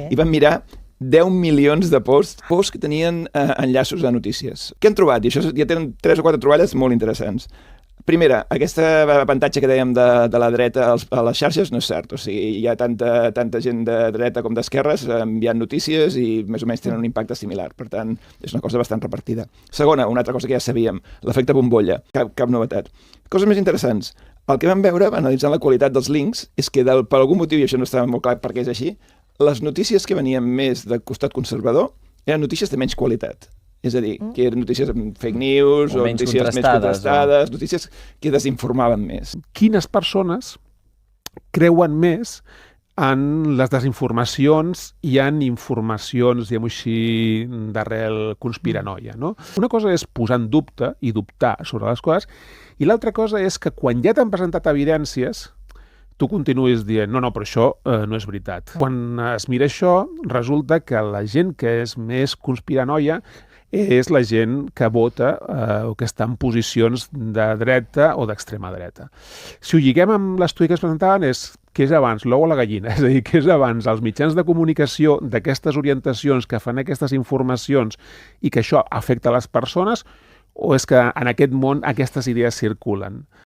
i van mirar 10 milions de posts que tenien enllaços a notícies. Què han trobat? I això ja tenen 3 o 4 troballes molt interessants. Primera, aquesta avantatge que dèiem de la dreta a les xarxes no és cert. O sigui, hi ha tanta gent de dreta com d'esquerres enviant notícies i més o menys tenen un impacte similar. Per tant, és una cosa bastant repartida. Segona, una altra cosa que ja sabíem, l'efecte bombolla. Cap novetat. Coses més interessants. El que vam veure, analitzant la qualitat dels links, és que per algun motiu, i això no estava molt clar perquè és així, les notícies que venien més del costat conservador eren notícies de menys qualitat. És a dir, que eren notícies amb fake news o notícies menys contrastades, notícies que desinformaven més. Quines persones creuen més en les desinformacions i en informacions, diguem-ho així, d'arrel conspiranoia, no? Una cosa és posar en dubte i dubtar sobre les coses, i l'altra cosa és que quan ja t'han presentat evidències, tu continuïs dient, no, però això no és veritat. Quan es mira això, resulta que la gent que és més conspiranoia és la gent que vota o que està en posicions de dreta o d'extrema dreta. Si ho lliguem amb l'estudi que es presentaven és què és abans, l'ou o la gallina? És a dir, què és abans, els mitjans de comunicació d'aquestes orientacions que fan aquestes informacions i que això afecta les persones, o és que en aquest món aquestes idees circulen?